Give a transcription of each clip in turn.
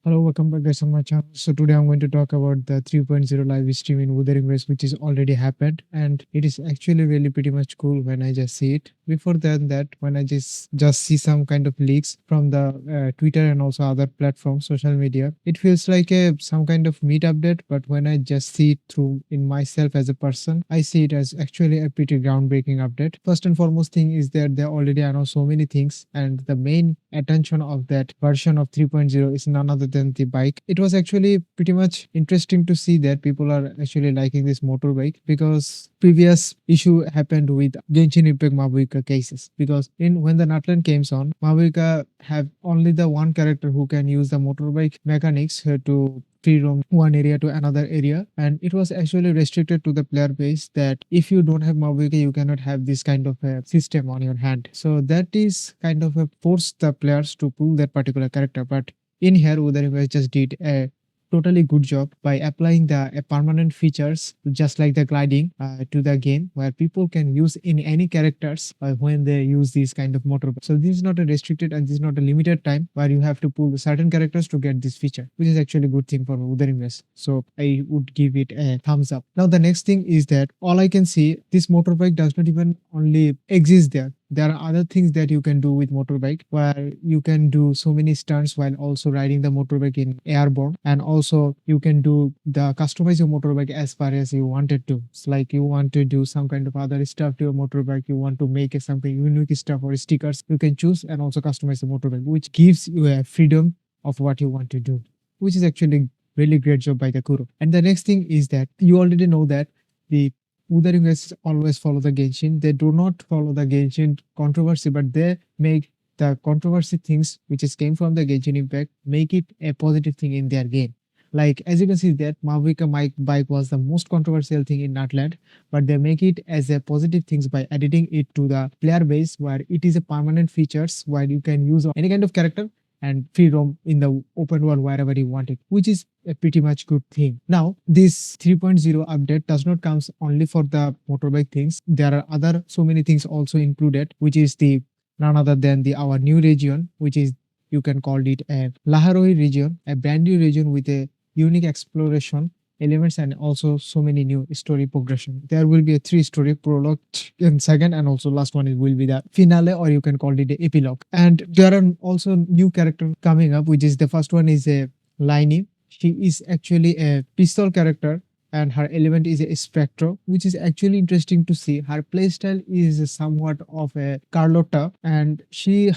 Hello, welcome back guys on my channel. So today I'm going to talk about the 3.0 live stream in Wuthering Waves, which is already happened, and it is actually really pretty much cool when I just see it. Before that when I just see some kind of leaks from the Twitter and also other platforms, social media, it feels like a some kind of meet update. But when I just see it through in myself as a person, I see it as actually a pretty groundbreaking update. First and foremost thing is that they already announced so many things, and the main attention of that version of 3.0 is none other than the bike. It was actually pretty much interesting to see that people are actually liking this motorbike, because previous issue happened with Genshin Impact Mabuika cases, because in when the Nutland came on, Mabuika have only the one character who can use the motorbike mechanics to free roam one area to another area, and it was actually restricted to the player base that if you don't have Mabuika you cannot have this kind of a system on your hand. So that is kind of a force the players to pull that particular character. But in here Udari just did a totally good job by applying the permanent features just like the gliding to the game, where people can use in any characters when they use these kind of motorbike. So this is not a restricted and this is not a limited time where you have to pull certain characters to get this feature, which is actually a good thing for Udarinvest. So I would give it a thumbs up. Now the next thing is that all I can see, this motorbike does not even only exist there. There are other things that you can do with motorbike, where you can do so many stunts while also riding the motorbike in airborne, and also you can do the customize your motorbike as far as you wanted to. It's like you want to do some kind of other stuff to your motorbike, you want to make something unique stuff or stickers, you can choose and also customize the motorbike, which gives you a freedom of what you want to do, which is actually really great job by the Kuro. And the next thing is that you already know that the Udaring guys always follow the Genshin. They do not follow the Genshin controversy, but they make the controversy things which is came from the Genshin Impact, make it a positive thing in their game. Like as you can see that Mavica bike was the most controversial thing in Nutland, but they make it as a positive things by editing it to the player base, where it is a permanent features where you can use any kind of character and free roam in the open world wherever you want it, which is a pretty much good thing. Now, this 3.0 update does not comes only for the motorbike things. There are other so many things also included, which is the none other than the our new region, which is you can call it a Laharoi region, a brand new region with a unique exploration elements and also so many new story progression. There will be a 3 story prologue in second, and also last one will be the finale, or you can call it the epilogue. And there are also new character coming up, which is the first one is a Liney. She is actually a pistol character, and her element is a spectro, which is actually interesting to see. Her playstyle is somewhat of a Carlotta, and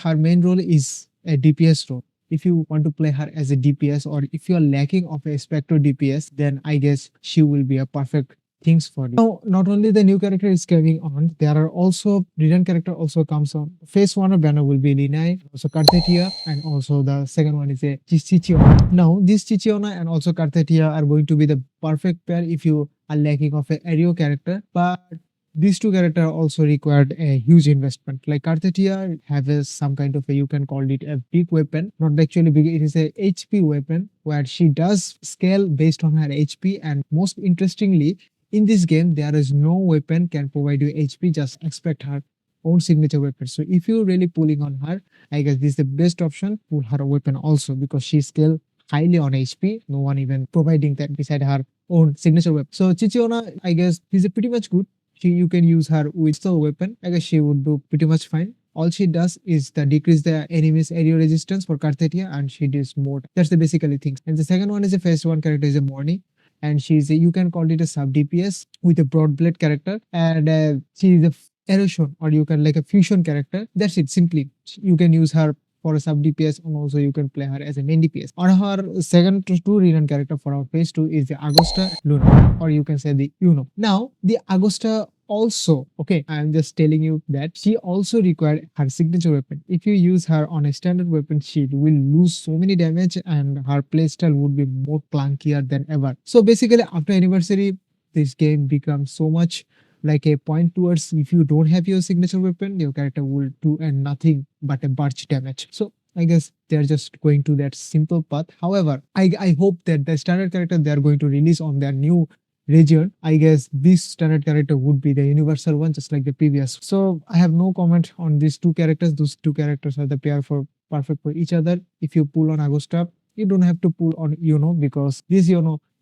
her main role is a DPS role. If you want to play her as a DPS, or if you're lacking of a Spectre DPS, then I guess she will be a perfect things for you. Now, not only the new character is coming on, there are also return character also comes on. Phase 1 of banner will be Linai, also Karthetia, and also the second one is a Chichiona. Now, this Chichiona and also Karthetia are going to be the perfect pair if you are lacking of a Aero character, but these two characters also required a huge investment. Like Karthetia has some kind of a, you can call it a big weapon, not actually big, it is a HP weapon where she does scale based on her HP. And most interestingly, in this game, there is no weapon can provide you HP, just expect her own signature weapon. So if you're really pulling on her, I guess this is the best option, pull her weapon also, because she scale highly on HP, no one even providing that beside her own signature weapon. So Chichiona, I guess, is a pretty much good. You can use her with still weapon. I guess she would do pretty much fine. All she does is decrease the enemy's area resistance for Karthetia, and she does more. That's the basically things. And the second one is a phase 1 character is a Morny, and she's a, you can call it a sub DPS with a broad blade character, and she is a erosion, or you can like a fusion character. That's it. Simply, you can use her for a sub DPS, and also you can play her as a main DPS. On her second to two rerun character for our phase 2 is the Agosta Luna, or you can say the Uno. Now the Agosta also, okay, I'm just telling you that she also required her signature weapon. If you use her on a standard weapon, she will lose so many damage, and her playstyle would be more clunkier than ever. So basically, after anniversary, this game becomes so much like a point towards if you don't have your signature weapon, your character will do and nothing but a barge damage. So I guess they're just going to that simple path. However, I hope that the standard character they are going to release on their new region, I guess this standard character would be the universal one, just like the previous. So I have no comment on these two characters. Those two characters are the pair for perfect for each other. If you pull on Agosta, you don't have to pull on because this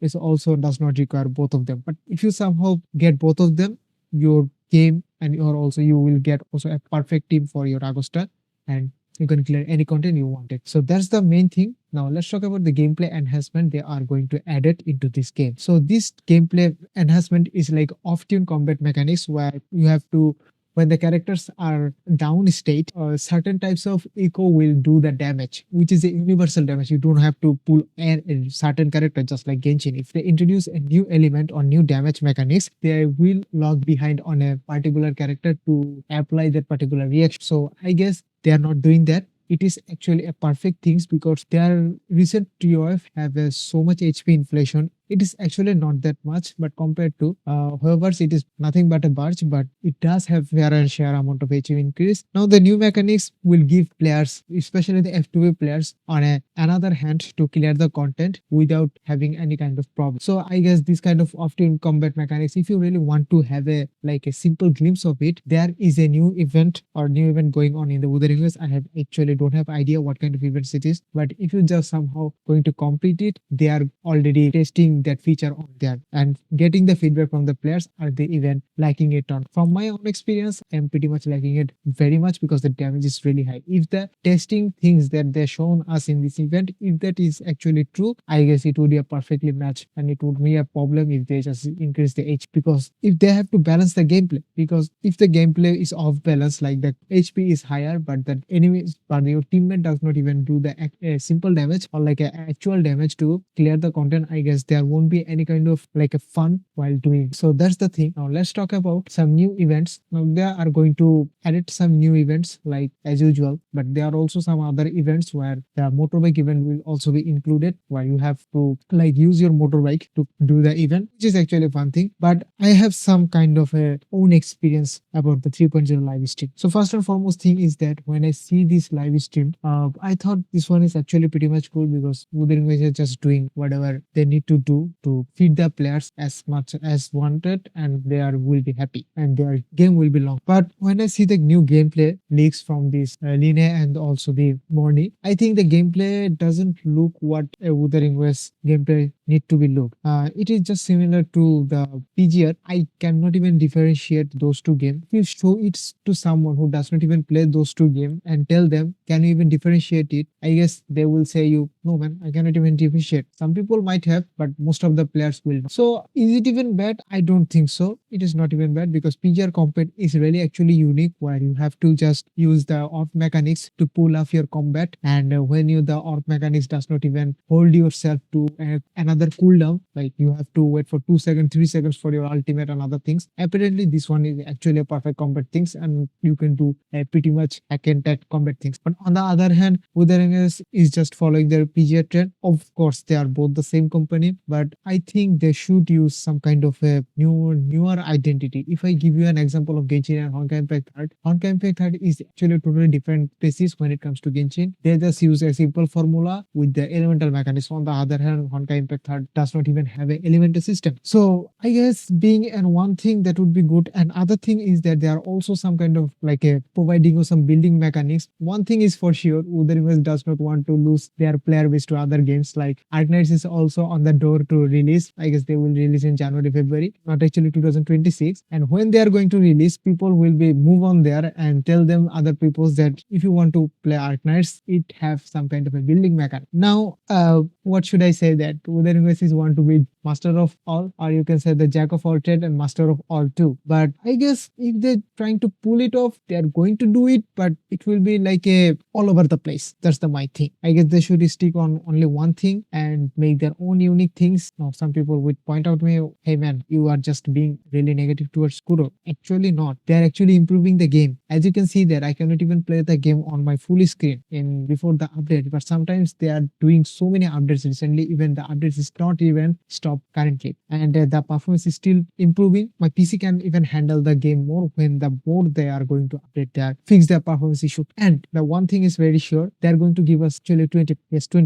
is also does not require both of them. But if you somehow get both of them, your game and you will get also a perfect team for your Agosta, and you can clear any content you wanted. So that's the main thing. Now let's talk about the gameplay enhancement they are going to add it into this game. So this gameplay enhancement is like off-tune combat mechanics where you have to, when the characters are down state, certain types of echo will do the damage, which is a universal damage. You don't have to pull a certain character just like Genshin. If they introduce a new element or new damage mechanics, they will log behind on a particular character to apply that particular reaction. So I guess they are not doing that. It is actually a perfect thing because their recent TOF have so much HP inflation. It is actually not that much, but compared to however, it is nothing but a barge, but it does have fair and share amount of HP increase. Now the new mechanics will give players, especially the F2V players, on another hand to clear the content without having any kind of problem. So I guess this kind of often combat mechanics, if you really want to have a simple glimpse of it, there is a new event going on in the Wuthering Waves. I have actually don't have idea what kind of events it is, but if you just somehow going to complete it, they are already testing that feature on there and getting the feedback from the players. Are they even liking it on? From my own experience, I am pretty much liking it very much because the damage is really high. If the testing things that they shown us in this event, if that is actually true, I guess it would be a perfectly match, and it would be a problem if they just increase the HP, because if they have to balance the gameplay, because if the gameplay is off balance, like the HP is higher but the enemies but your teammate does not even do the simple damage or like a actual damage to clear the content, I guess there won't be any kind of like a fun while doing. So that's the thing. Now let's talk about some new events. Now they are going to edit some new events like as usual, but there are also some other events where the motorbike event will also be included, where you have to like use your motorbike to do the event, which is actually a fun thing. But I have some kind of a own experience about the 3.0 live stream. So first and foremost thing is that when I see this live stream, I thought this one is actually pretty much cool because Wuthering Waves are just doing whatever they need to do to feed the players as much as wanted, and they will be happy and their game will be long. But when I see the new gameplay leaks from this Line and also the Morny, I think the gameplay doesn't look what a Wuthering Waves gameplay need to be looked. It is just similar to the PGR. I cannot even differentiate those two games. If you show it to someone who does not even play those two games and tell them, can you even differentiate it? I guess they will say you, no man, I cannot even differentiate. Some people might have, but most of the players will not. So is it even bad? I don't think so. It is not even bad because PGR combat is really actually unique, where you have to just use the ARP mechanics to pull off your combat, and when the ARP mechanics does not even hold yourself to another cooldown, like you have to wait for 2 seconds 3 seconds for your ultimate and other things. Apparently this one is actually a perfect combat things, and you can do pretty much hack and tech combat things. But on the other hand, Wuthering Waves is just following their PGR trend. Of course they are both the same company, but I think they should use some kind of a newer identity. If I give you an example of Genshin and Honkai Impact 3rd, Honkai Impact 3rd is actually a totally different species when it comes to Genshin. They just use a simple formula with the elemental mechanism. On the other hand, Honkai Impact 3rd does not even have an elemental system. So I guess being and one thing that would be good, and other thing is that there are also some kind of like a providing you some building mechanics. One thing is for sure, Wuthering Waves does not want to lose their player base to other games. Like Arknights is also on the door to release. I guess they will release in January, February, not actually 2026. And when they are going to release, people will be move on there and tell them other people that if you want to play Arknights, it have some kind of a building mechanic. Now, what should I say, that Wuthering Waves is want to be master of all, or you can say the jack of all trade and master of all too. But I guess if they're trying to pull it off, they are going to do it, but it will be like a all over the place. That's the my thing. I guess they should stick on only one thing and make their own unique things. Now some people would point out me, hey man, you are just being really negative towards Kuro. Actually not. They are actually improving the game. As you can see that I cannot even play the game on my full screen in before the update, but sometimes they are doing so many updates recently, even the updates is not even stopped desktop currently, and the performance is still improving. My PC can even handle the game more when the more they are going to update their fix their performance issue. And the one thing is very sure, they are going to give us actually 20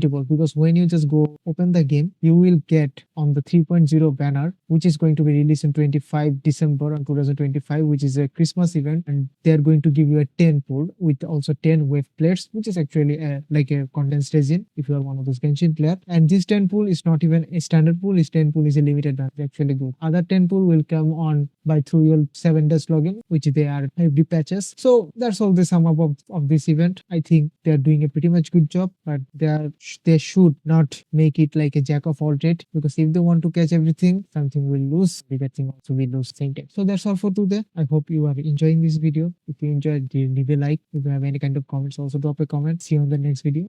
volts, because when you just go open the game, you will get on the 3.0 banner, which is going to be released in 25 December on 2025, which is a Christmas event, and they are going to give you a 10 port with also 10 wave plates, which is actually like a condensed resin if you are one of those Genshin player. And this 10 pool is not even a standard pool. This 10 pool is a limited one. It's actually good. Other 10 pool will come on by through your 7 days login, which they are every patches. So that's all the sum up of this event. I think they are doing a pretty much good job, but they should not make it like a jack of all trade, because if they want to catch everything, something will lose. Bigger thing also will lose same time. So that's all for today. I hope you are enjoying this video. If you enjoyed, leave a like. If you have any kind of comments, also drop a comment. See you on the next video.